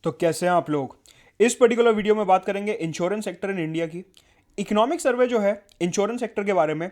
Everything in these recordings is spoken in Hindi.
तो कैसे हैं आप लोग। इस पर्टिकुलर वीडियो में बात करेंगे इंश्योरेंस सेक्टर इन इंडिया की। इकोनॉमिक सर्वे जो है इंश्योरेंस सेक्टर के बारे में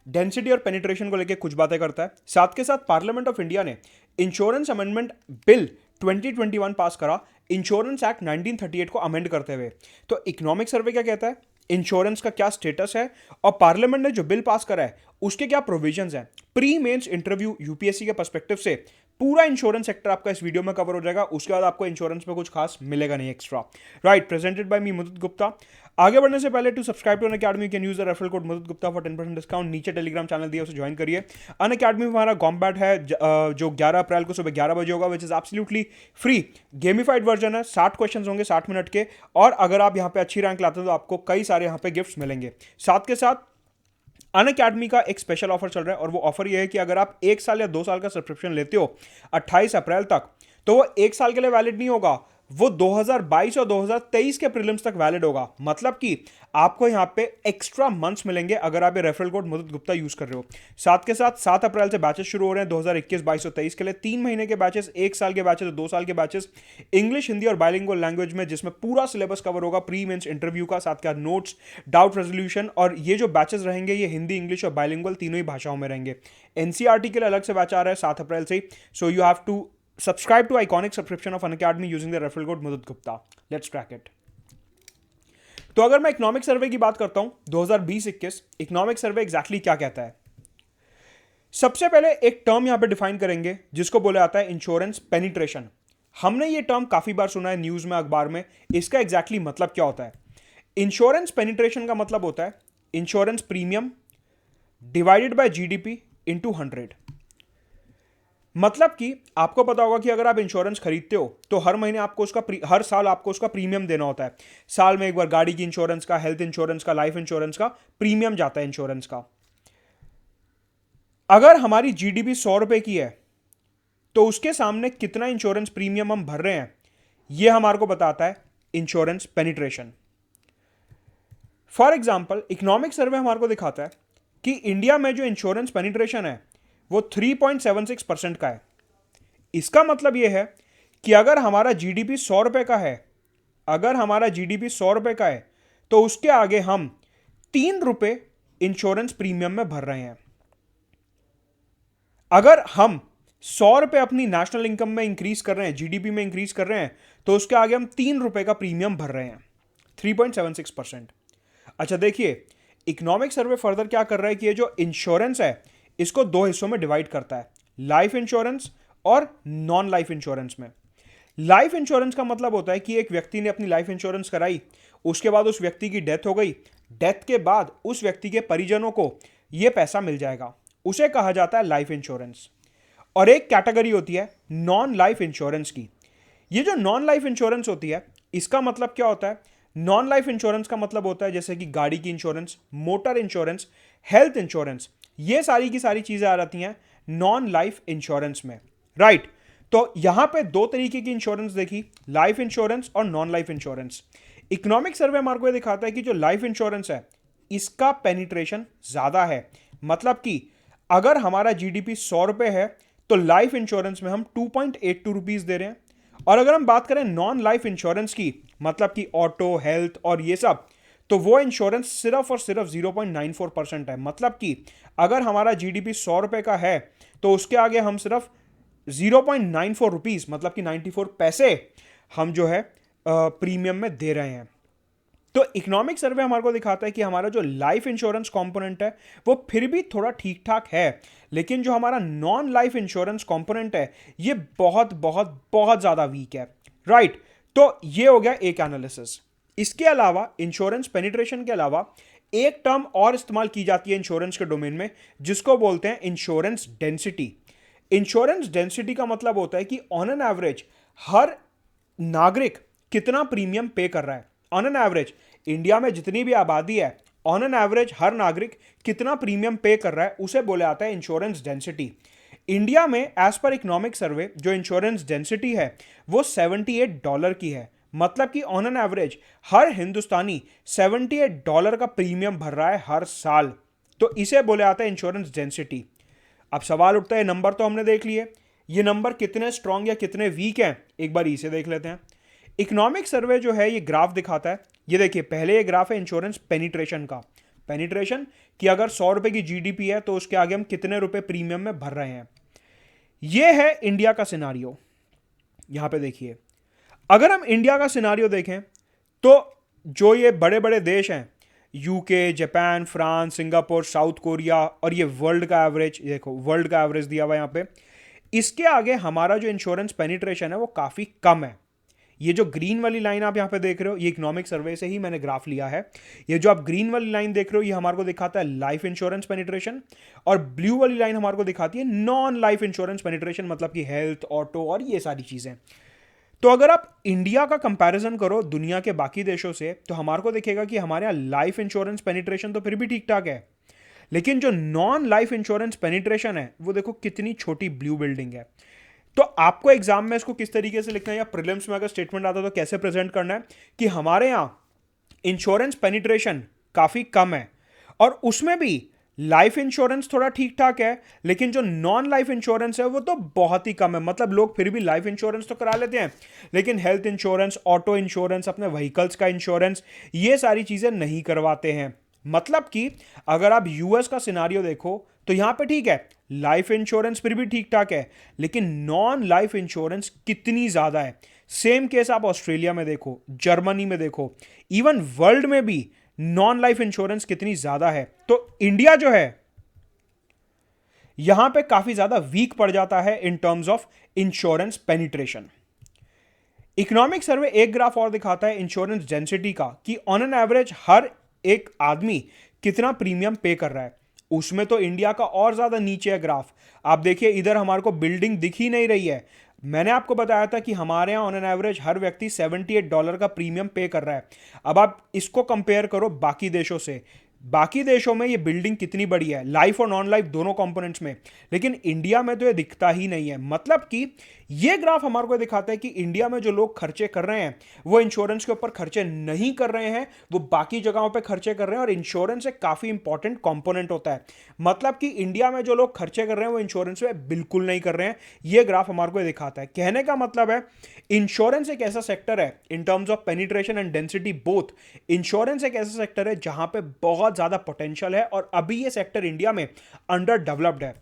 डेंसिटी और पेनिट्रेशन को लेकर कुछ बातें करता है। साथ के साथ पार्लियामेंट ऑफ इंडिया ने इंश्योरेंस अमेंडमेंट बिल 2021 पास करा, इंश्योरेंस एक्ट 1938 को अमेंड करते हुए। तो इकोनॉमिक सर्वे क्या कहता है, इंश्योरेंस का क्या स्टेटस है और पार्लियामेंट ने जो बिल पास करा है उसके क्या प्रोविजंस हैं। प्री मेंस इंटरव्यू यूपीएससी के पर्सपेक्टिव से पूरा इंश्योरेंस सेक्टर आपका इस वीडियो में कवर हो जाएगा। उसके बाद आपको इंश्योरेंस में कुछ खास मिलेगा नहीं extra. Right, presented by me Mudit Gupta. आगे बढ़ने से पहले to subscribe to Unacademy can use the referral code Mudit Gupta for 10% discount. नीचे टेलीग्राम चैनल दिया, उसे ज्वाइन करिए। अनअकैडमी में हमारा कॉम्बैट है जो 11 अप्रैल को सुबह 11 बजे होगा, which is absolutely free. Gamified version है, 60 क्वेश्चन होंगे 60 मिनट के, और अगर आप यहाँ पे अच्छी रैंक लाते हो तो आपको कई सारे यहाँ पे गिफ्ट्स मिलेंगे। साथ के साथ अनअकैडमी का एक स्पेशल ऑफर चल रहा है, और वो ऑफर ये है कि अगर आप 1 साल या 2 साल का सब्सक्रिप्शन लेते हो 28 अप्रैल तक, तो वो 1 साल के लिए वैलिड नहीं होगा, वो 2022 और 2023 के प्रीलिम्स तक वैलिड होगा। मतलब कि आपको यहां पे एक्स्ट्रा मंथ्स मिलेंगे अगर आप ये referral code Mudit Gupta use कर रहे हो। साथ के साथ 7 अप्रैल से बैचेस शुरू हो रहे हैं 2021, 22 और 23 के लिए। 3 महीने के बैचेस, 1 साल के बैचेस, 2 साल के बैचेस, इंग्लिश, हिंदी और बाइलिंगुअल लैंग्वेज में, जिसमें पूरा सिलेबस कवर होगा प्री मेंस इंटरव्यू का, साथ के नोट्स, डाउट रेजोल्यूशन। और ये जो बैचेस रहेंगे ये हिंदी, इंग्लिश और बाइलिंगुअल तीनों ही भाषाओं में रहेंगे। एनसीईआरटी के लिए अलग से बैच आ रहा है 7 अप्रैल से। So you have to subscribe to iconic subscription of Unacademy using the referral code Mudit Gupta. Let's crack it. तो अगर मैं इकोनॉमिक सर्वे की बात करता हूं 2020-21, इकोनॉमिक सर्वे एग्जैक्टली क्या कहता है। सबसे पहले एक टर्म यहां पे डिफाइन करेंगे जिसको बोला जाता है इंश्योरेंस पेनिट्रेशन। हमने ये टर्म काफी बार सुना है न्यूज में, अखबार में। इसका एग्जैक्टली मतलब क्या होता है। इंश्योरेंस पेनिट्रेशन का मतलब होता है insurance premium divided by GDP into 100। मतलब कि आपको पता होगा कि अगर आप इंश्योरेंस खरीदते हो तो हर महीने आपको उसका हर साल आपको उसका प्रीमियम देना होता है। साल में एक बार गाड़ी की इंश्योरेंस का, हेल्थ इंश्योरेंस का, लाइफ इंश्योरेंस का प्रीमियम जाता है इंश्योरेंस का। अगर हमारी जीडीपी 100 रुपए की है तो उसके सामने कितना इंश्योरेंस प्रीमियम हम भर रहे हैं, यह हमारे को बताता है insurance penetration. For example, economic survey हमारे को दिखाता है कि इंडिया में जो इंश्योरेंस पेनिट्रेशन है वो 3.76% का है। इसका मतलब यह है कि अगर हमारा जीडीपी 100 रुपए का है, अगर हमारा जीडीपी 100 रुपए का है तो उसके आगे हम 3 रुपए इंश्योरेंस प्रीमियम में भर रहे हैं। अगर हम 100 रुपए अपनी नेशनल इनकम में इंक्रीज कर रहे हैं, जीडीपी में इंक्रीज कर रहे हैं, तो उसके आगे हम 3 रुपए का प्रीमियम भर रहे हैं, 3.76%। अच्छा देखिए, इकोनॉमिक सर्वे फर्दर क्या कर रहा है कि ये जो इंश्योरेंस है इसको 2 हिस्सों में डिवाइड करता है, लाइफ इंश्योरेंस और नॉन लाइफ इंश्योरेंस में। लाइफ इंश्योरेंस का मतलब होता है कि एक व्यक्ति ने अपनी लाइफ इंश्योरेंस कराई, उसके बाद उस व्यक्ति की डेथ हो गई, डेथ के बाद उस व्यक्ति के परिजनों को यह पैसा मिल जाएगा, उसे कहा जाता है लाइफ इंश्योरेंस। और एक कैटेगरी होती है नॉन लाइफ इंश्योरेंस की। ये जो नॉन लाइफ इंश्योरेंस होती है इसका मतलब क्या होता है। नॉन लाइफ इंश्योरेंस का मतलब होता है जैसे कि गाड़ी की insurance, motor insurance, health insurance, ये सारी की सारी चीजें आ जाती हैं नॉन लाइफ इंश्योरेंस में। राइट, तो यहां पे 2 तरीके की इंश्योरेंस देखी, लाइफ इंश्योरेंस और non life insurance. Economic survey हमारे को दिखाता है कि जो लाइफ इंश्योरेंस है इसका पेनिट्रेशन ज्यादा है। मतलब कि अगर हमारा जीडीपी 100 रुपए है तो लाइफ इंश्योरेंस में हम 2.82 रुपीज दे रहे हैं। और अगर हम बात करें नॉन लाइफ इंश्योरेंस की, मतलब कि ऑटो, हेल्थ और ये सब, तो वो इंश्योरेंस सिर्फ और सिर्फ 0.94% है। मतलब कि अगर हमारा जीडीपी 100 रुपए का है तो उसके आगे हम सिर्फ 0.94 रुपीज, मतलब कि 94 पैसे हम जो है प्रीमियम में दे रहे हैं। तो इकोनॉमिक सर्वे हमारे को दिखाता है कि हमारा जो लाइफ इंश्योरेंस कंपोनेंट है वो फिर भी थोड़ा ठीक ठाक है, लेकिन जो हमारा नॉन लाइफ इंश्योरेंस कंपोनेंट है ये बहुत बहुत बहुत ज्यादा वीक है। राइट, तो ये हो गया एक एनालिसिस। इसके अलावा इंश्योरेंस पेनिट्रेशन के अलावा एक टर्म और इस्तेमाल की जाती है इंश्योरेंस के डोमेन में, जिसको बोलते हैं इंश्योरेंस डेंसिटी। इंश्योरेंस डेंसिटी का मतलब होता है कि ऑन एन एवरेज हर नागरिक कितना प्रीमियम पे कर रहा है। ऑन एन एवरेज इंडिया में जितनी भी आबादी है, ऑन एन एवरेज हर नागरिक कितना प्रीमियम पे कर रहा है, उसे बोला जाता है इंश्योरेंस डेंसिटी। इंडिया में एज पर इकोनॉमिक सर्वे जो इंश्योरेंस डेंसिटी है वो $78 की है। मतलब कि ऑन एन एवरेज हर हिंदुस्तानी $78 का प्रीमियम भर रहा है हर साल। तो इसे बोले जाता है इंश्योरेंस डेंसिटी। अब सवाल उठता है, नंबर तो हमने देख लिए, ये नंबर कितने स्ट्रांग या कितने वीक हैं, एक बार इसे देख लेते हैं। इकोनॉमिक सर्वे जो है ये ग्राफ दिखाता है, ये देखिए पहले ये ग्राफ है इंश्योरेंस पेनिट्रेशन का, पेनिट्रेशन कि अगर 100 रुपए की जीडीपी है तो उसके आगे हम कितने रुपए प्रीमियम में भर रहे हैं। ये है इंडिया का सिनारियो। यहां पे देखिए, अगर हम इंडिया का सिनारियो देखें तो जो ये बड़े बड़े देश हैं, UK, Japan, France, Singapore, south Korea, और ये वर्ल्ड का एवरेज, देखो वर्ल्ड का एवरेज दिया हुआ है यहां पे, इसके आगे हमारा जो इंश्योरेंस पेनिट्रेशन है वो काफी कम है। ये जो ग्रीन वाली लाइन आप यहां पे देख रहे हो, ये इकोनॉमिक सर्वे से ही मैंने ग्राफ लिया है। ये जो आप ग्रीन वाली लाइन देख रहे हो ये हमारे को दिखाता है लाइफ इंश्योरेंस पेनिट्रेशन, और ब्लू वाली लाइन हमारे को दिखाती है नॉन लाइफ इंश्योरेंस पेनिट्रेशन, मतलब कि हेल्थ, ऑटो और ये सारी चीजें। तो अगर आप इंडिया का कंपैरिजन करो दुनिया के बाकी देशों से तो हमारे को दिखेगा कि हमारे यहाँ लाइफ इंश्योरेंस पेनिट्रेशन तो फिर भी ठीक ठाक है, लेकिन जो नॉन लाइफ इंश्योरेंस पेनिट्रेशन है वो देखो कितनी छोटी ब्लू बिल्डिंग है। तो आपको एग्जाम में इसको किस तरीके से लिखना है, या प्रीलिम्स में अगर स्टेटमेंट आता है तो कैसे प्रेजेंट करना है कि हमारे यहाँ इंश्योरेंस पेनिट्रेशन काफी कम है, और उसमें भी लाइफ इंश्योरेंस थोड़ा ठीक ठाक है, लेकिन जो नॉन लाइफ इंश्योरेंस है वो तो बहुत ही कम है। मतलब लोग फिर भी लाइफ इंश्योरेंस तो करा लेते हैं, लेकिन हेल्थ इंश्योरेंस, ऑटो इंश्योरेंस, अपने व्हीकल्स का इंश्योरेंस, ये सारी चीजें नहीं करवाते हैं। मतलब कि अगर आप यूएस का सिनारियो देखो तो यहां पे ठीक है, लाइफ इंश्योरेंस फिर भी ठीक ठाक है, लेकिन नॉन लाइफ इंश्योरेंस कितनी ज्यादा है। सेम केस आप ऑस्ट्रेलिया में देखो, जर्मनी में देखो, इवन वर्ल्ड में भी नॉन लाइफ इंश्योरेंस कितनी ज्यादा है। तो इंडिया जो है यहां पे काफी ज्यादा वीक पड़ जाता है in terms of insurance penetration. Economic survey एक ग्राफ और दिखाता है इंश्योरेंस डेंसिटी का, कि ऑन एन एवरेज हर एक आदमी कितना प्रीमियम पे कर रहा है। उसमें तो इंडिया का और ज्यादा नीचे है ग्राफ। आप देखिए इधर हमारे को बिल्डिंग दिख ही नहीं रही है। मैंने आपको बताया था कि हमारे यहाँ ऑन एन एवरेज हर व्यक्ति $78 का प्रीमियम पे कर रहा है। अब आप इसको कंपेयर करो बाकी देशों से, बाकी देशों में ये बिल्डिंग कितनी बड़ी है, लाइफ और नॉन लाइफ दोनों कंपोनेंट्स में, लेकिन इंडिया में तो ये दिखता ही नहीं है। मतलब कि ये ग्राफ हमारे को दिखाता है कि इंडिया में जो लोग खर्चे कर रहे हैं वो इंश्योरेंस के ऊपर खर्चे नहीं कर रहे हैं, वो बाकी जगहों पे खर्चे कर रहे हैं, और इंश्योरेंस एक काफी इंपॉर्टेंट कंपोनेंट होता है। मतलब कि इंडिया में जो लोग खर्चे कर रहे हैं वो इंश्योरेंस में बिल्कुल नहीं कर रहे हैं, ये ग्राफ हमारे को दिखाता है। कहने का मतलब है इंश्योरेंस एक ऐसा सेक्टर है, in terms of penetration and density both, insurance एक ऐसा सेक्टर है जहां पे बहुत ज्यादा पोटेंशियल है, और अभी ये सेक्टर इंडिया में अंडर डेवलप्ड है।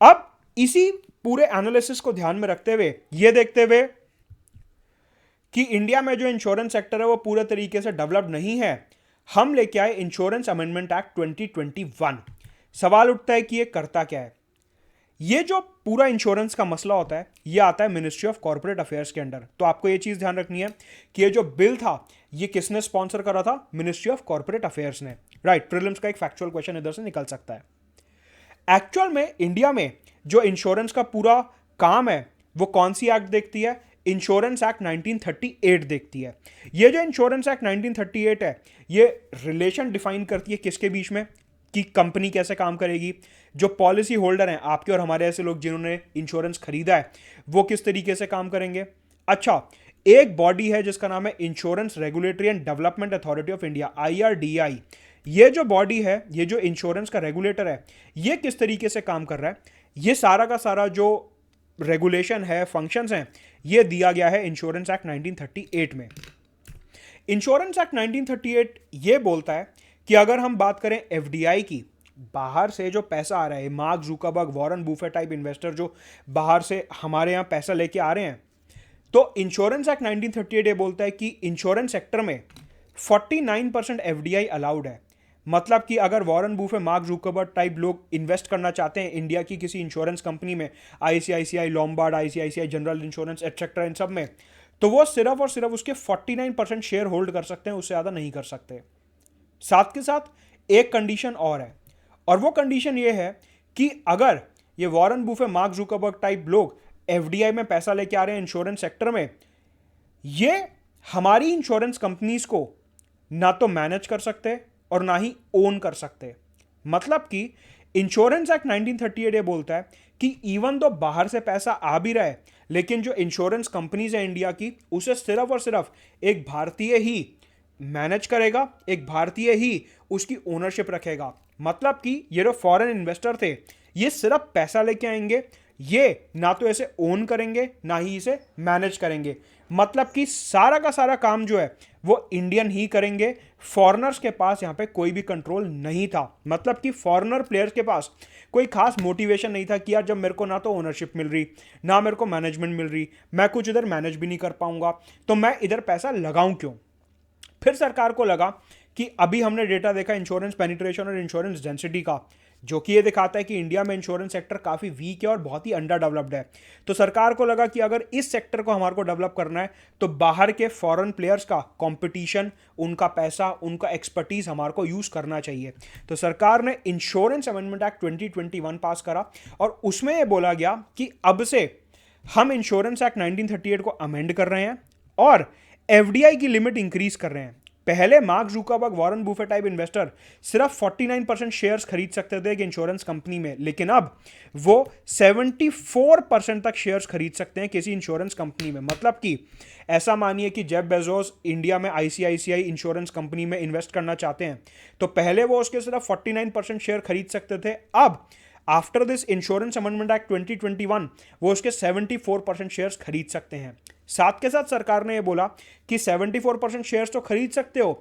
अब इसी पूरे एनालिसिस को ध्यान में रखते हुए, ये देखते हुए कि इंडिया में जो इंश्योरेंस सेक्टर है वो पूरे तरीके से डेवलप नहीं है, हम लेके आए इंश्योरेंस अमेंडमेंट एक्ट 2021। सवाल उठता है कि ये करता क्या है। ये जो पूरा इंश्योरेंस का मसला होता है ये आता है मिनिस्ट्री ऑफ कॉर्पोरेट अफेयर्स के अंडर। तो आपको ये चीज ध्यान रखनी है कि ये जो बिल था ये किसने स्पॉन्सर करा था, मिनिस्ट्री ऑफ कॉर्पोरेट अफेयर्स ने। राइट, प्रीलिम्स का एक फैक्चुअल क्वेश्चन इधर से निकल सकता है। एक्चुअल में इंडिया में जो इंश्योरेंस का पूरा काम है वो कौन सी एक्ट देखती है, इंश्योरेंस एक्ट 1938 देखती है। ये जो इंश्योरेंस एक्ट 1938 है ये रिलेशन डिफाइन करती है किसके बीच में, कि कंपनी कैसे काम करेगी, जो पॉलिसी होल्डर हैं आपके और हमारे ऐसे लोग जिन्होंने इंश्योरेंस खरीदा है वो किस तरीके से काम करेंगे। अच्छा, एक बॉडी है जिसका नाम है insurance regulatory and development authority of India, IRDAI। ये जो बॉडी है, ये जो इंश्योरेंस का रेगुलेटर है, ये किस तरीके से काम कर रहा है, ये सारा का सारा जो रेगुलेशन है, फंक्शंस हैं, ये दिया गया है इंश्योरेंस एक्ट 1938 में। इंश्योरेंस एक्ट 1938 ये बोलता है कि अगर हम बात करें FDI की, बाहर से जो पैसा आ रहा है, mark Zuckerberg, Warren Buffett type investor जो बाहर से हमारे यहाँ पैसा लेके आ रहे हैं, तो इंश्योरेंस एक्ट 1938 ये बोलता है कि इंश्योरेंस सेक्टर में 49% FDI अलाउड है। मतलब कि अगर Warren Buffett, Mark Zuckerberg type लोग इन्वेस्ट करना चाहते हैं इंडिया की किसी इंश्योरेंस कंपनी में, ICICI Lombard, ICICI general insurance etcetera, इन सब में, तो वो सिर्फ और सिर्फ उसके 49% शेयर होल्ड कर सकते हैं, उससे ज़्यादा नहीं कर सकते। साथ के साथ एक कंडीशन और है, और वो कंडीशन ये है कि अगर ये Warren Buffett, Mark Zuckerberg type लोग FDI में पैसा लेके आ रहे हैं इंश्योरेंस सेक्टर में, ये हमारी इंश्योरेंस कंपनीज को ना तो मैनेज कर सकते और ना ही ओन कर सकते। मतलब कि इंश्योरेंस एक्ट 1938 ये बोलता है कि इवन तो बाहर से पैसा आ भी रहा है, लेकिन जो इंश्योरेंस कंपनीज है इंडिया की, उसे सिर्फ और सिर्फ एक भारतीय ही मैनेज करेगा, एक भारतीय ही उसकी ओनरशिप रखेगा। मतलब कि ये जो फॉरेन इन्वेस्टर थे ये सिर्फ पैसा लेके आएंगे, ये ना तो इसे ओन करेंगे ना ही इसे मैनेज करेंगे। मतलब कि सारा का सारा काम जो है वो इंडियन ही करेंगे। फॉरेनर्स के पास यहां पे कोई भी कंट्रोल नहीं था। मतलब कि फॉरेनर प्लेयर्स के पास कोई खास मोटिवेशन नहीं था कि यार जब मेरे को ना तो ओनरशिप मिल रही ना मेरे को मैनेजमेंट मिल रही, मैं कुछ इधर मैनेज भी नहीं कर पाऊंगा, तो मैं इधर पैसा लगाऊं क्यों। फिर सरकार को लगा कि अभी हमने डेटा देखा इंश्योरेंस पेनिट्रेशन और इंश्योरेंस डेंसिटी का, जो कि ये दिखाता है कि इंडिया में इंश्योरेंस सेक्टर काफ़ी वीक है और बहुत ही अंडर डेवलप्ड है। तो सरकार को लगा कि अगर इस सेक्टर को हमारे को डेवलप करना है तो बाहर के फॉरेन प्लेयर्स का कंपटीशन, उनका पैसा, उनका एक्सपर्टीज हमारे को यूज़ करना चाहिए। तो सरकार ने इंश्योरेंस अमेंडमेंट एक्ट 2021 पास करा और उसमें यह बोला गया कि अब से हम इंश्योरेंस एक्ट 1938 को अमेंड कर रहे हैं और एफडीआई की लिमिट इंक्रीज कर रहे हैं। पहले mark Zuckerberg, Warren Buffett type investor सिर्फ 49% शेयर्स खरीद सकते थे एक इंश्योरेंस कंपनी में, लेकिन अब वो 74% तक शेयर्स खरीद सकते हैं किसी इंश्योरेंस कंपनी में। मतलब कि ऐसा मानिए कि जेफ बेजोस इंडिया में आईसीआईसीआई इंश्योरेंस कंपनी में इन्वेस्ट करना चाहते हैं तो पहले वो उसके सिर्फ 49% शेयर खरीद सकते थे। अब after this insurance amendment act 2021 वो उसके 74% शेयर्स खरीद सकते हैं। साथ के साथ सरकार ने ये बोला कि 74% शेयर्स तो खरीद सकते हो।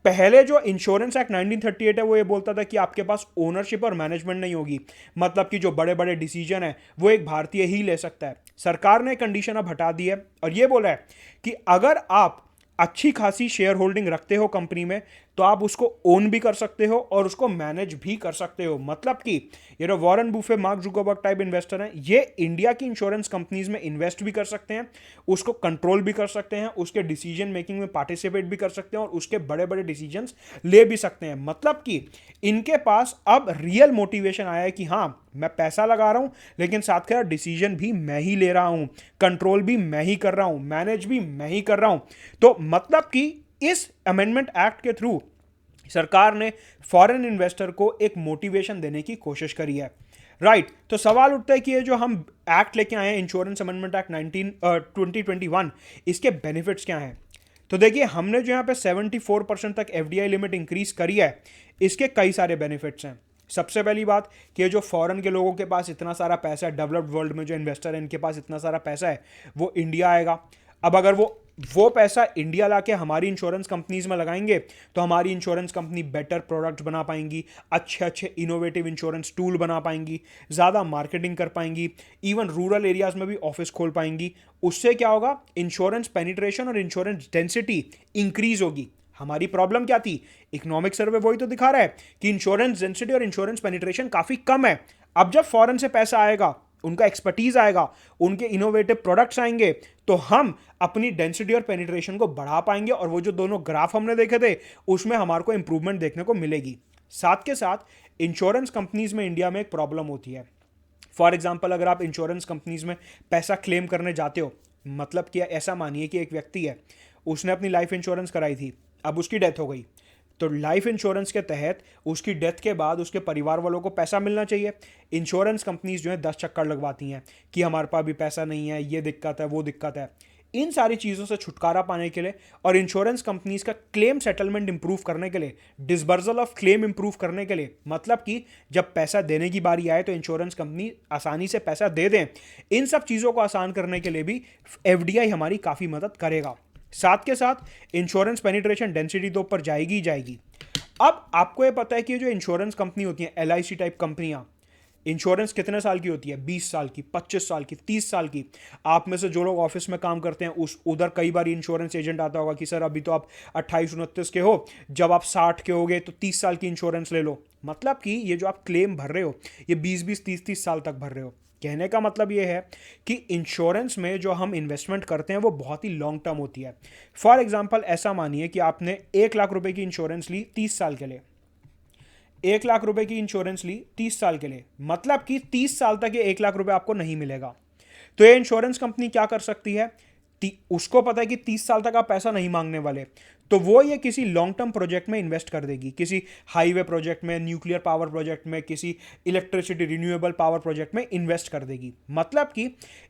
पहले जो इंश्योरेंस एक्ट 1938 है वो ये बोलता था कि आपके पास ओनरशिप और मैनेजमेंट नहीं होगी, मतलब कि जो बड़े बड़े डिसीजन है वो एक भारतीय ही ले सकता है। सरकार ने कंडीशन अब हटा दी है और ये बोला है कि अगर आप अच्छी खासी शेयर होल्डिंग रखते हो कंपनी में तो आप उसको ओन भी कर सकते हो और उसको मैनेज भी कर सकते हो। मतलब कि ये जो Warren Buffett, Mark Zuckerberg type investor हैं, ये इंडिया की इंश्योरेंस कंपनीज में इन्वेस्ट भी कर सकते हैं, उसको कंट्रोल भी कर सकते हैं, उसके डिसीजन मेकिंग में पार्टिसिपेट भी कर सकते हैं और उसके बड़े बड़े डिसीजंस ले भी सकते हैं। मतलब कि इनके पास अब रियल मोटिवेशन आया है कि हाँ मैं पैसा लगा रहा हूं लेकिन साथ के डिसीजन भी मैं ही ले रहा हूं, कंट्रोल भी मैं ही कर रहा हूं, मैनेज भी मैं ही कर रहा हूं। तो मतलब कि इस अमेंडमेंट एक्ट के थ्रू सरकार ने फॉरेन इन्वेस्टर को एक मोटिवेशन देने की कोशिश करी है। राइट तो सवाल उठता है कि ये जो हम एक्ट लेके आए हैं इंश्योरेंस अमेंडमेंट एक्ट 2021, इसके बेनिफिट्स क्या हैं। तो देखिए हमने जो यहाँ पे 74% तक एफडीआई लिमिट इंक्रीज करी है, इसके कई सारे बेनिफिट्स हैं। सबसे पहली बात कि जो फॉरेन के लोगों के पास इतना सारा पैसा है, डेवलप्ड वर्ल्ड में जो इन्वेस्टर है इनके पास इतना सारा पैसा है, वो इंडिया आएगा। अब अगर वो पैसा इंडिया लाके हमारी इंश्योरेंस कंपनीज में लगाएंगे तो हमारी इंश्योरेंस कंपनी बेटर प्रोडक्ट्स बना पाएंगी, अच्छे अच्छे इनोवेटिव इंश्योरेंस टूल बना पाएंगी, ज़्यादा मार्केटिंग कर पाएंगी, इवन रूरल एरियाज में भी ऑफिस खोल पाएंगी। उससे क्या होगा, इंश्योरेंस पेनिट्रेशन और इंश्योरेंस डेंसिटी इंक्रीज होगी। हमारी प्रॉब्लम क्या थी, इकोनॉमिक सर्वे वही तो दिखा रहा है कि इंश्योरेंस डेंसिटी और इंश्योरेंस पेनिट्रेशन काफ़ी कम है। अब जब फॉरेन से पैसा आएगा, उनका एक्सपर्टीज आएगा, उनके इनोवेटिव प्रोडक्ट्स आएंगे तो हम अपनी डेंसिटी और पेनिट्रेशन को बढ़ा पाएंगे और वो जो दोनों ग्राफ हमने देखे थे उसमें हमारे को इंप्रूवमेंट देखने को मिलेगी। साथ के साथ इंश्योरेंस कंपनीज में इंडिया में एक प्रॉब्लम होती है। फॉर एग्जाम्पल अगर आप इंश्योरेंस कंपनीज में पैसा क्लेम करने जाते हो, मतलब कि ऐसा मानिए कि एक व्यक्ति है, उसने अपनी लाइफ इंश्योरेंस कराई थी, अब उसकी डेथ हो गई, तो लाइफ इंश्योरेंस के तहत उसकी डेथ के बाद उसके परिवार वालों को पैसा मिलना चाहिए। इंश्योरेंस कंपनीज जो है 10 चक्कर लगवाती हैं कि हमारे पास भी पैसा नहीं है, ये दिक्कत है, वो दिक्कत है। इन सारी चीज़ों से छुटकारा पाने के लिए और इंश्योरेंस कंपनीज का क्लेम सेटलमेंट इंप्रूव करने के लिए, डिसबर्सल ऑफ क्लेम इंप्रूव करने के लिए, मतलब कि जब पैसा देने की बारी आए तो इंश्योरेंस कंपनी आसानी से पैसा दे दें, इन सब चीज़ों को आसान करने के लिए भी एफडीआई हमारी काफ़ी मदद करेगा। साथ के साथ इंश्योरेंस पेनिट्रेशन डेंसिटी तो ऊपर जाएगी ही जाएगी। अब आपको ये पता है कि जो इंश्योरेंस कंपनी होती है, एलआईसी टाइप कंपनियां, इंश्योरेंस कितने साल की होती है, 20 साल की, 25 साल की, 30 साल की। आप में से जो लोग ऑफिस में काम करते हैं उधर कई बार इंश्योरेंस एजेंट आता होगा कि सर अभी तो आप 28-29 के हो, जब आप 60 के होगे तो 30 साल की इंश्योरेंस ले लो। मतलब कि ये जो आप क्लेम भर रहे हो ये 20-20, 30-30 साल तक भर रहे हो। कहने का मतलब ये है कि इंश्योरेंस में जो हम इन्वेस्टमेंट करते हैं वो बहुत ही लॉन्ग टर्म होती है। फॉर एग्जांपल ऐसा मानिए कि आपने 1 लाख रुपए की इंश्योरेंस ली 30 साल के लिए, 1 लाख रुपए की इंश्योरेंस ली 30 साल के लिए, मतलब कि 30 साल तक ये 1 लाख रुपए आपको नहीं मिलेगा। तो ये इंश्योरेंस कंपनी क्या कर सकती है, उसको पता है कि 30 साल तक आप पैसा नहीं मांगने वाले, तो वो ये किसी लॉन्ग टर्म प्रोजेक्ट में इन्वेस्ट कर देगी, किसी हाईवे प्रोजेक्ट में, न्यूक्लियर पावर प्रोजेक्ट में, किसी इलेक्ट्रिसिटी रिन्यूएबल पावर प्रोजेक्ट में इन्वेस्ट कर देगी। मतलब कि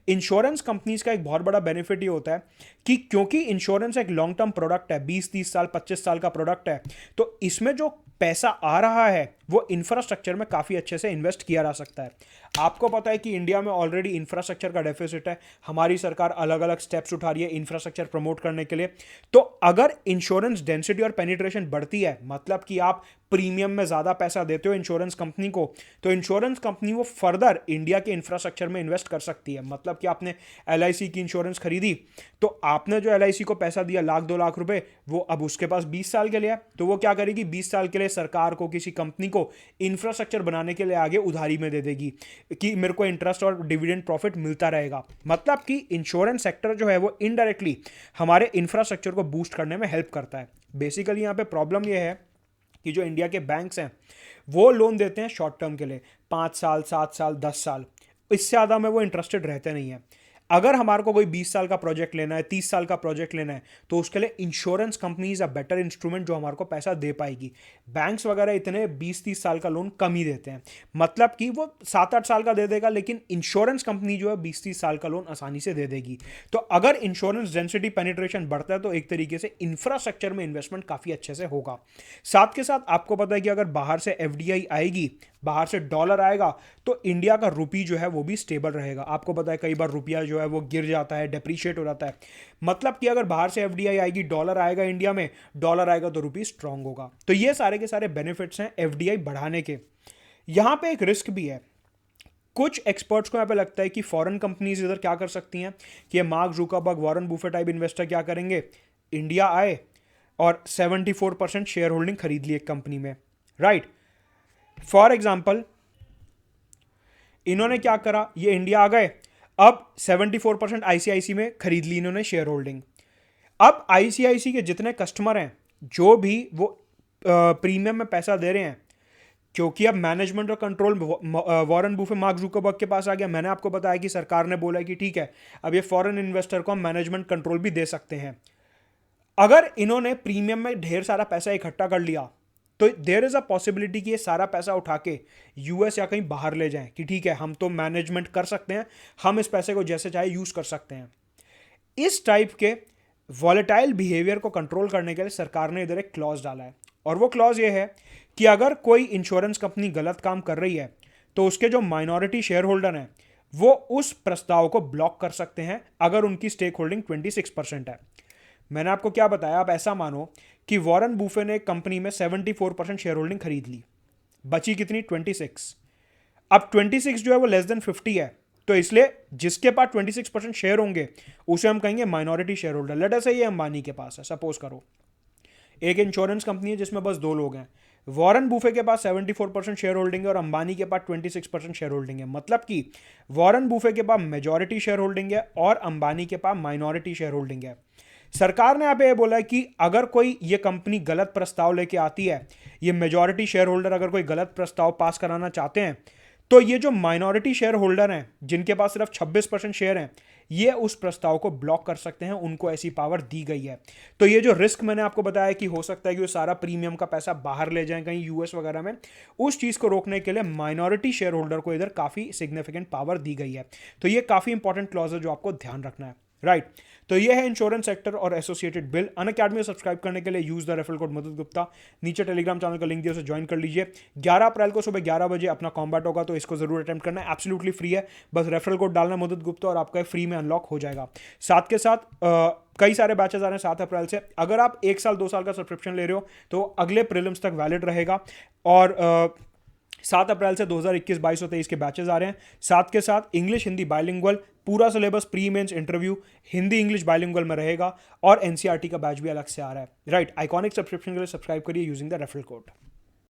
इंश्योरेंस कंपनीज का एक बहुत बड़ा बेनिफिट ये होता है कि क्योंकि इंश्योरेंस एक लॉन्ग टर्म प्रोडक्ट है, 20-30 साल, 25 साल का प्रोडक्ट है, तो इसमें जो पैसा आ रहा है वो इंफ्रास्ट्रक्चर में काफ़ी अच्छे से इन्वेस्ट किया जा सकता है। आपको पता है कि इंडिया में ऑलरेडी इंफ्रास्ट्रक्चर का डेफिसिट है, हमारी सरकार अलग अलग स्टेप्स उठा रही है इंफ्रास्ट्रक्चर प्रमोट करने के लिए। तो अगर इंश्योरेंस डेंसिटी और पेनिट्रेशन बढ़ती है, मतलब कि आप प्रीमियम में ज़्यादा पैसा देते हो इंश्योरेंस कंपनी को, तो इंश्योरेंस कंपनी वो फर्दर इंडिया के इंफ्रास्ट्रक्चर में इन्वेस्ट कर सकती है। मतलब कि आपने LIC की इंश्योरेंस खरीदी, तो आपने जो LIC को पैसा दिया 1,00,000-2,00,000 रुपए, वो अब उसके पास 20 साल के लिए है, तो वो क्या करेगी, 20 साल के लिए सरकार को, किसी कंपनी को इंफ्रास्ट्रक्चर बनाने के लिए आगे उधारी में दे देगी कि मेरे को इंटरेस्ट और डिविडेंड प्रॉफिट मिलता रहेगा। मतलब कि इंश्योरेंस सेक्टर जो है वो इनडायरेक्टली हमारे इंफ्रास्ट्रक्चर को बूस्ट करने में हेल्प करता है। बेसिकली यहाँ पे प्रॉब्लम ये है कि जो इंडिया के बैंक्स हैं वो लोन देते हैं शॉर्ट टर्म के लिए, 5 साल, 7 साल, 10 साल, इससे ज़्यादा में वो इंटरेस्टेड रहते नहीं हैं। अगर हमारे को कोई 20 साल का प्रोजेक्ट लेना है, 30 साल का प्रोजेक्ट लेना है, तो उसके लिए insurance companies a better instrument जो हमारे को पैसा दे पाएगी। बैंक्स वगैरह इतने 20-30 साल का लोन कम ही देते हैं, मतलब कि वो 7-8 साल का दे देगा, लेकिन इंश्योरेंस कंपनी जो है 20-30 साल का लोन आसानी से दे देगी। तो अगर इंश्योरेंस डेंसिटी पेनिट्रेशन बढ़ता है तो एक तरीके से इंफ्रास्ट्रक्चर में इन्वेस्टमेंट काफ़ी अच्छे से होगा। साथ के साथ आपको पता है कि अगर बाहर से FDI आएगी, बाहर से डॉलर आएगा, तो इंडिया का रुपी जो है वो भी स्टेबल रहेगा। आपको पता है कई बार रुपया जो है वो गिर जाता है, डेप्रीशिएट हो जाता है। मतलब कि अगर बाहर से FDI आएगी, डॉलर आएगा इंडिया में, डॉलर आएगा तो रुपी स्ट्रांग होगा। तो ये सारे के सारे बेनिफिट्स हैं FDI बढ़ाने के। यहां पे एक रिस्क भी है। कुछ एक्सपर्ट्स को यहाँ पे लगता है कि फॉरेन कंपनीज इधर क्या कर सकती हैं कि ये mark Zuckerberg, Warren Buffett type investor क्या करेंगे, इंडिया आए और 74% शेयर होल्डिंग खरीद ली एक कंपनी में, राइट। फॉर एग्जाम्पल इन्होंने क्या करा, ये इंडिया आ गए, अब 74% ICICI में खरीद ली इन्होंने शेयर होल्डिंग। अब ICICI के जितने कस्टमर हैं, जो भी वो प्रीमियम में पैसा दे रहे हैं, क्योंकि अब मैनेजमेंट और control Warren Buffett, Mark Zuckerberg के पास आ गया। मैंने आपको बताया कि सरकार ने बोला कि ठीक है, अब ये फॉरेन इन्वेस्टर को हम मैनेजमेंट कंट्रोल भी दे सकते हैं। अगर इन्होंने प्रीमियम में ढेर सारा पैसा इकट्ठा कर लिया, तो देयर इज अ पॉसिबिलिटी कि ये सारा पैसा उठा के US या कहीं बाहर ले जाएं कि ठीक है, हम तो मैनेजमेंट कर सकते हैं, हम इस पैसे को जैसे चाहे यूज कर सकते हैं। इस टाइप के वॉलेटाइल बिहेवियर को कंट्रोल करने के लिए सरकार ने इधर एक क्लॉज डाला है, और वो क्लॉज ये है कि अगर कोई इंश्योरेंस कंपनी गलत काम कर रही है, तो उसके जो माइनॉरिटी शेयर होल्डर हैं वो उस प्रस्ताव को ब्लॉक कर सकते हैं अगर उनकी स्टेक होल्डिंग 26% है। मैंने आपको क्या बताया, आप ऐसा मानो कि वॉरेन बुफे ने एक कंपनी में 74% शेयर होल्डिंग खरीद ली, बची कितनी, 26। अब 26 जो है वो लेस देन 50 है, तो इसलिए जिसके पास 26% शेयर होंगे उसे हम कहेंगे minority share holder. Let us से ये अंबानी के पास है, सपोज करो एक इंश्योरेंस कंपनी है जिसमें बस 2 लोग हैं, वॉरेन बुफे के पास 74% शेयर होल्डिंग है और अंबानी के पास 26% शेयर होल्डिंग है। मतलब कि वॉरेन बुफे के पास मेजॉरिटी शेयर होल्डिंग है और अंबानी के पास माइनॉरिटी शेयर होल्डिंग है। सरकार ने यहाँ पे ये बोला है कि अगर कोई ये कंपनी गलत प्रस्ताव लेके आती है, ये मेजॉरिटी शेयर होल्डर अगर कोई गलत प्रस्ताव पास कराना चाहते हैं, तो ये जो माइनॉरिटी शेयर होल्डर हैं जिनके पास सिर्फ 26% शेयर हैं, ये उस प्रस्ताव को ब्लॉक कर सकते हैं, उनको ऐसी पावर दी गई है। तो ये जो रिस्क मैंने आपको बताया कि हो सकता है कि वो सारा प्रीमियम का पैसा बाहर ले जाएं कहीं US वगैरह में, उस चीज़ को रोकने के लिए माइनॉरिटी शेयर होल्डर को इधर काफ़ी सिग्निफिकेंट पावर दी गई है। तो ये काफ़ी इंपॉर्टेंट क्लॉज है जो आपको ध्यान रखना है, राइट। तो ये है इंश्योरेंस सेक्टर और एसोसिएटेड बिल। अनअकैडमी में सब्सक्राइब करने के लिए यूज द रेफरल कोड मदद गुप्ता, नीचे टेलीग्राम चैनल का लिंक दिया, उसे ज्वाइन कर लीजिए। 11 अप्रैल को सुबह 11 बजे अपना कॉम्बैट होगा, तो इसको जरूर अटेम्प्ट करना है, एब्सोल्युटली फ्री है। बस रेफरल कोड डालना मदद गुप्ता और आपका फ्री में अनलॉक हो जाएगा। साथ के साथ कई सारे बैचेस आ रहे हैं 7 अप्रैल से। अगर आप 1 साल 2 साल का सब्सक्रिप्शन ले रहे हो तो अगले प्रीलिम्स तक वैलिड रहेगा, और 7 अप्रैल से 2021, 22 और 23 के बैचेस आ रहे हैं। साथ के साथ इंग्लिश हिंदी बाइलिंगुअल पूरा syllabus, pre mains interview Hindi English bilingual में रहेगा, और NCERT का बैच भी अलग से आ रहा है, राइट। आइकॉनिक सब्सक्रिप्शन के लिए सब्सक्राइब करिए यूजिंग द रेफरल कोड।